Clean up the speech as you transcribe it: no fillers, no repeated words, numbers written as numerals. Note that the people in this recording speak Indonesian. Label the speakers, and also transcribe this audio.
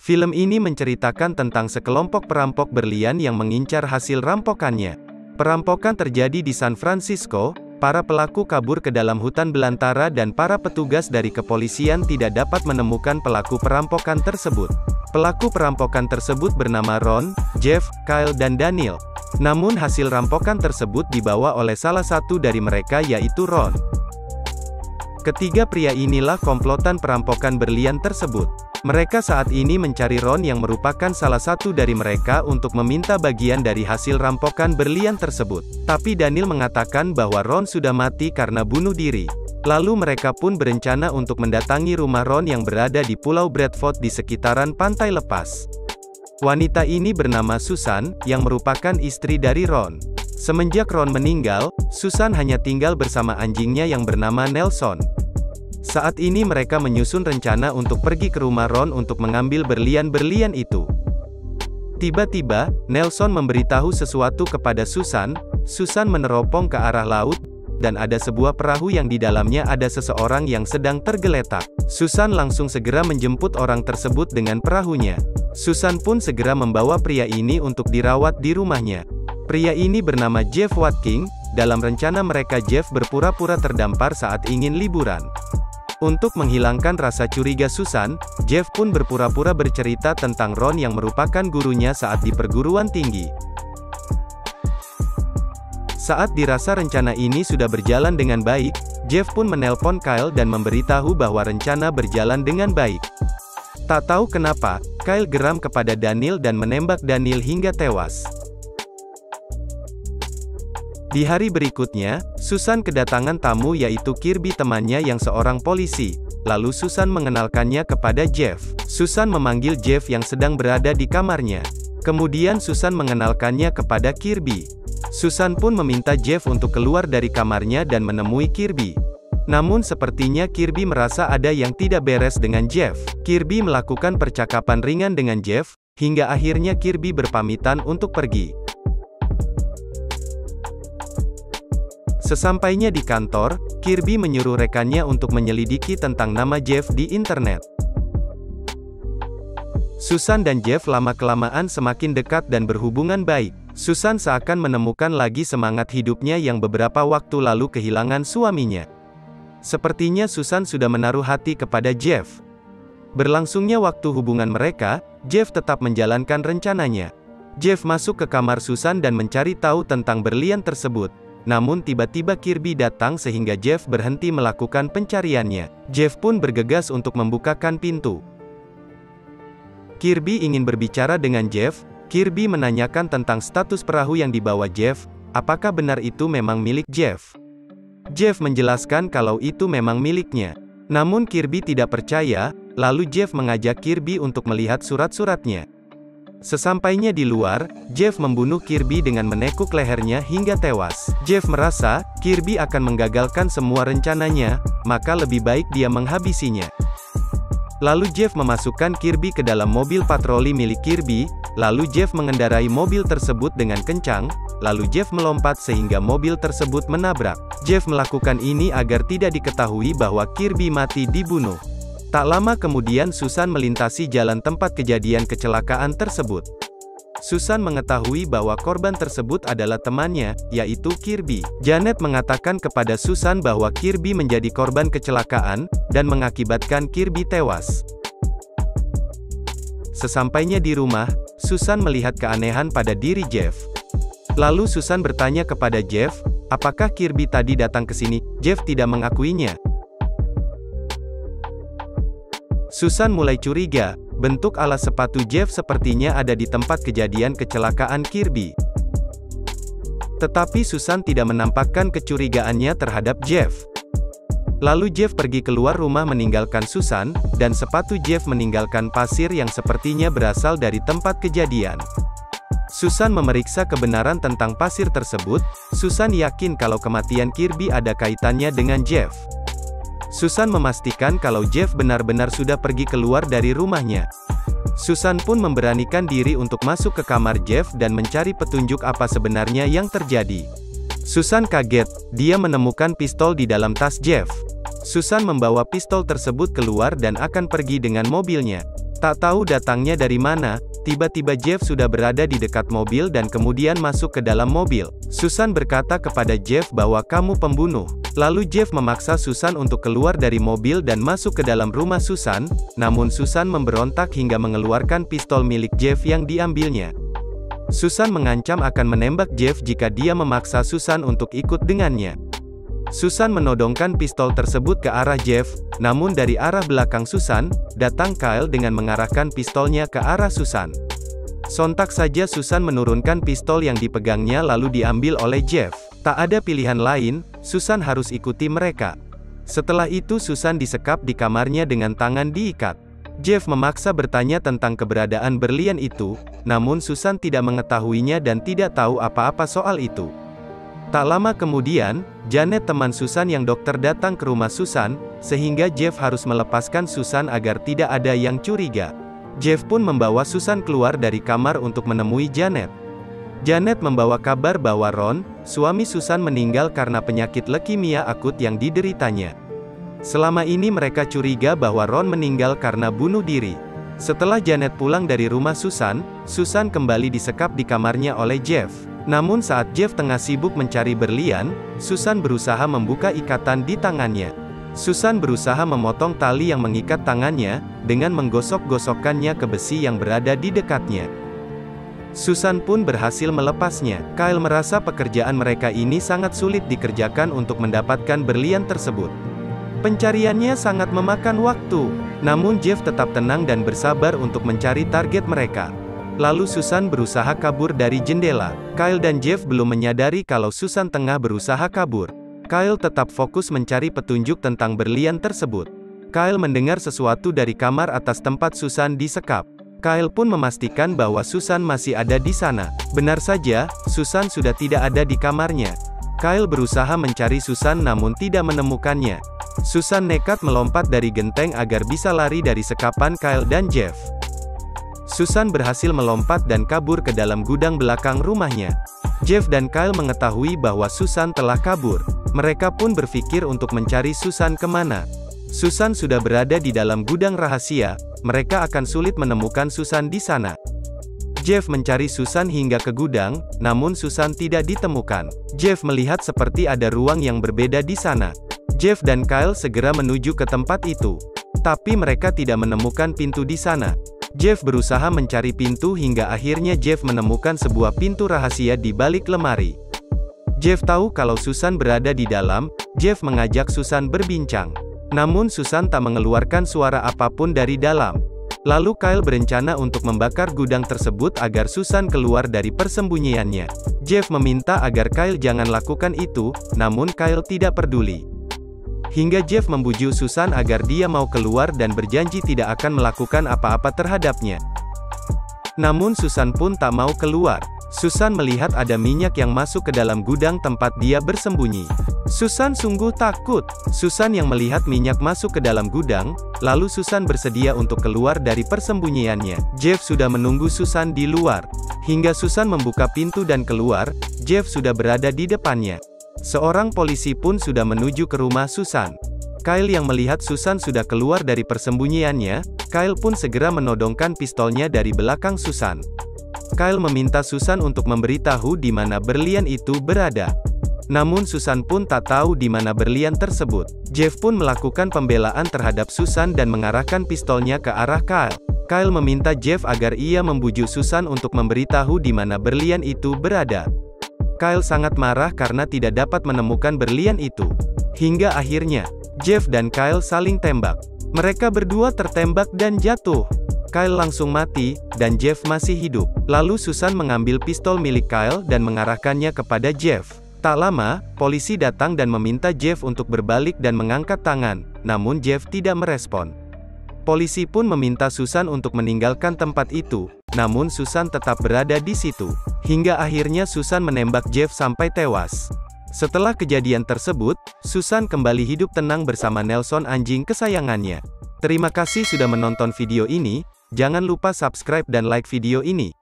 Speaker 1: Film ini menceritakan tentang sekelompok perampok berlian yang mengincar hasil rampokannya. Perampokan terjadi di San Francisco, para pelaku kabur ke dalam hutan belantara dan para petugas dari kepolisian tidak dapat menemukan pelaku perampokan tersebut. Pelaku perampokan tersebut bernama Ron, Jeff, Kyle dan Daniel. Namun hasil rampokan tersebut dibawa oleh salah satu dari mereka yaitu Ron. Ketiga pria inilah komplotan perampokan berlian tersebut. Mereka saat ini mencari Ron yang merupakan salah satu dari mereka untuk meminta bagian dari hasil rampokan berlian tersebut. Tapi Daniel mengatakan bahwa Ron sudah mati karena bunuh diri. Lalu mereka pun berencana untuk mendatangi rumah Ron yang berada di Pulau Bradford di sekitaran pantai lepas. Wanita ini bernama Susan, yang merupakan istri dari Ron. Semenjak Ron meninggal, Susan hanya tinggal bersama anjingnya yang bernama Nelson. Saat ini mereka menyusun rencana untuk pergi ke rumah Ron untuk mengambil berlian-berlian itu. Tiba-tiba, Nelson memberitahu sesuatu kepada Susan. Susan meneropong ke arah laut, dan ada sebuah perahu yang di dalamnya ada seseorang yang sedang tergeletak. Susan langsung segera menjemput orang tersebut dengan perahunya. Susan pun segera membawa pria ini untuk dirawat di rumahnya. Pria ini bernama Jeff Watkins. Dalam rencana mereka, Jeff berpura-pura terdampar saat ingin liburan. Untuk menghilangkan rasa curiga Susan, Jeff pun berpura-pura bercerita tentang Ron yang merupakan gurunya saat di perguruan tinggi. Saat dirasa rencana ini sudah berjalan dengan baik, Jeff pun menelpon Kyle dan memberitahu bahwa rencana berjalan dengan baik. Tak tahu kenapa, Kyle geram kepada Daniel dan menembak Daniel hingga tewas. Di hari berikutnya, Susan kedatangan tamu yaitu Kirby temannya yang seorang polisi. Lalu Susan mengenalkannya kepada Jeff. Susan memanggil Jeff yang sedang berada di kamarnya. Kemudian Susan mengenalkannya kepada Kirby. Susan pun meminta Jeff untuk keluar dari kamarnya dan menemui Kirby. Namun sepertinya Kirby merasa ada yang tidak beres dengan Jeff. Kirby melakukan percakapan ringan dengan Jeff, hingga akhirnya Kirby berpamitan untuk pergi. Sesampainya di kantor, Kirby menyuruh rekannya untuk menyelidiki tentang nama Jeff di internet. Susan dan Jeff lama-kelamaan semakin dekat dan berhubungan baik. Susan seakan menemukan lagi semangat hidupnya yang beberapa waktu lalu kehilangan suaminya. Sepertinya Susan sudah menaruh hati kepada Jeff. Berlangsungnya waktu hubungan mereka, Jeff tetap menjalankan rencananya. Jeff masuk ke kamar Susan dan mencari tahu tentang berlian tersebut. Namun tiba-tiba Kirby datang sehingga Jeff berhenti melakukan pencariannya. Jeff pun bergegas untuk membukakan pintu. Kirby ingin berbicara dengan Jeff. Kirby menanyakan tentang status perahu yang dibawa Jeff. Apakah benar itu memang milik Jeff? Jeff menjelaskan kalau itu memang miliknya. Namun Kirby tidak percaya, lalu Jeff mengajak Kirby untuk melihat surat-suratnya. Sesampainya di luar, Jeff membunuh Kirby dengan menekuk lehernya hingga tewas. Jeff merasa, Kirby akan menggagalkan semua rencananya, maka lebih baik dia menghabisinya. Lalu Jeff memasukkan Kirby ke dalam mobil patroli milik Kirby, lalu Jeff mengendarai mobil tersebut dengan kencang, lalu Jeff melompat sehingga mobil tersebut menabrak. Jeff melakukan ini agar tidak diketahui bahwa Kirby mati dibunuh. Tak lama kemudian Susan melintasi jalan tempat kejadian kecelakaan tersebut. Susan mengetahui bahwa korban tersebut adalah temannya, yaitu Kirby. Janet mengatakan kepada Susan bahwa Kirby menjadi korban kecelakaan, dan mengakibatkan Kirby tewas. Sesampainya di rumah, Susan melihat keanehan pada diri Jeff. Lalu Susan bertanya kepada Jeff, apakah Kirby tadi datang ke sini? Jeff tidak mengakuinya. Susan mulai curiga, bentuk alas sepatu Jeff sepertinya ada di tempat kejadian kecelakaan Kirby. Tetapi Susan tidak menampakkan kecurigaannya terhadap Jeff. Lalu Jeff pergi keluar rumah meninggalkan Susan, dan sepatu Jeff meninggalkan pasir yang sepertinya berasal dari tempat kejadian. Susan memeriksa kebenaran tentang pasir tersebut. Susan yakin kalau kematian Kirby ada kaitannya dengan Jeff. Susan memastikan kalau Jeff benar-benar sudah pergi keluar dari rumahnya. Susan pun memberanikan diri untuk masuk ke kamar Jeff dan mencari petunjuk apa sebenarnya yang terjadi. Susan kaget, dia menemukan pistol di dalam tas Jeff. Susan membawa pistol tersebut keluar dan akan pergi dengan mobilnya. Tak tahu datangnya dari mana, tiba-tiba Jeff sudah berada di dekat mobil dan kemudian masuk ke dalam mobil. Susan berkata kepada Jeff bahwa kamu pembunuh. Lalu Jeff memaksa Susan untuk keluar dari mobil dan masuk ke dalam rumah Susan, namun Susan memberontak hingga mengeluarkan pistol milik Jeff yang diambilnya. Susan mengancam akan menembak Jeff jika dia memaksa Susan untuk ikut dengannya. Susan menodongkan pistol tersebut ke arah Jeff, namun dari arah belakang Susan, datang Kyle dengan mengarahkan pistolnya ke arah Susan. Sontak saja Susan menurunkan pistol yang dipegangnya lalu diambil oleh Jeff. Tak ada pilihan lain, Susan harus ikuti mereka. Setelah itu Susan disekap di kamarnya dengan tangan diikat. Jeff memaksa bertanya tentang keberadaan berlian itu, namun Susan tidak mengetahuinya dan tidak tahu apa-apa soal itu. Tak lama kemudian, Janet teman Susan yang dokter datang ke rumah Susan, sehingga Jeff harus melepaskan Susan agar tidak ada yang curiga. Jeff pun membawa Susan keluar dari kamar untuk menemui Janet. Janet membawa kabar bahwa Ron, suami Susan meninggal karena penyakit leukemia akut yang dideritanya. Selama ini mereka curiga bahwa Ron meninggal karena bunuh diri. Setelah Janet pulang dari rumah Susan, Susan kembali disekap di kamarnya oleh Jeff. Namun saat Jeff tengah sibuk mencari berlian, Susan berusaha membuka ikatan di tangannya. Susan berusaha memotong tali yang mengikat tangannya, dengan menggosok-gosokkannya ke besi yang berada di dekatnya. Susan pun berhasil melepasnya. Kyle merasa pekerjaan mereka ini sangat sulit dikerjakan untuk mendapatkan berlian tersebut. Pencariannya sangat memakan waktu, namun Jeff tetap tenang dan bersabar untuk mencari target mereka. Lalu Susan berusaha kabur dari jendela. Kyle dan Jeff belum menyadari kalau Susan tengah berusaha kabur. Kyle tetap fokus mencari petunjuk tentang berlian tersebut. Kyle mendengar sesuatu dari kamar atas tempat Susan disekap. Kyle pun memastikan bahwa Susan masih ada di sana. Benar saja, Susan sudah tidak ada di kamarnya. Kyle berusaha mencari Susan namun tidak menemukannya. Susan nekat melompat dari genteng agar bisa lari dari sekapan Kyle dan Jeff. Susan berhasil melompat dan kabur ke dalam gudang belakang rumahnya. Jeff dan Kyle mengetahui bahwa Susan telah kabur. Mereka pun berpikir untuk mencari Susan kemana. Susan sudah berada di dalam gudang rahasia, mereka akan sulit menemukan Susan di sana. Jeff mencari Susan hingga ke gudang, namun Susan tidak ditemukan. Jeff melihat seperti ada ruang yang berbeda di sana. Jeff dan Kyle segera menuju ke tempat itu. Tapi mereka tidak menemukan pintu di sana. Jeff berusaha mencari pintu hingga akhirnya Jeff menemukan sebuah pintu rahasia di balik lemari. Jeff tahu kalau Susan berada di dalam. Jeff mengajak Susan berbincang. Namun Susan tak mengeluarkan suara apapun dari dalam. Lalu Kyle berencana untuk membakar gudang tersebut agar Susan keluar dari persembunyiannya. Jeff meminta agar Kyle jangan lakukan itu, namun Kyle tidak peduli. Hingga Jeff membujuk Susan agar dia mau keluar dan berjanji tidak akan melakukan apa-apa terhadapnya. Namun Susan pun tak mau keluar. Susan melihat ada minyak yang masuk ke dalam gudang tempat dia bersembunyi. Susan sungguh takut. Susan yang melihat minyak masuk ke dalam gudang, lalu Susan bersedia untuk keluar dari persembunyiannya. Jeff sudah menunggu Susan di luar. Hingga Susan membuka pintu dan keluar, Jeff sudah berada di depannya. Seorang polisi pun sudah menuju ke rumah Susan. Kyle yang melihat Susan sudah keluar dari persembunyiannya, Kyle pun segera menodongkan pistolnya dari belakang Susan. Kyle meminta Susan untuk memberitahu di mana berlian itu berada. Namun Susan pun tak tahu di mana berlian tersebut. Jeff pun melakukan pembelaan terhadap Susan dan mengarahkan pistolnya ke arah Kyle. Kyle meminta Jeff agar ia membujuk Susan untuk memberitahu di mana berlian itu berada. Kyle sangat marah karena tidak dapat menemukan berlian itu. Hingga akhirnya, Jeff dan Kyle saling tembak. Mereka berdua tertembak dan jatuh. Kyle langsung mati, dan Jeff masih hidup. Lalu Susan mengambil pistol milik Kyle dan mengarahkannya kepada Jeff. Tak lama, polisi datang dan meminta Jeff untuk berbalik dan mengangkat tangan, namun Jeff tidak merespon. Polisi pun meminta Susan untuk meninggalkan tempat itu, namun Susan tetap berada di situ. Hingga akhirnya Susan menembak Jeff sampai tewas. Setelah kejadian tersebut, Susan kembali hidup tenang bersama Nelson anjing kesayangannya. Terima kasih sudah menonton video ini, jangan lupa subscribe dan like video ini.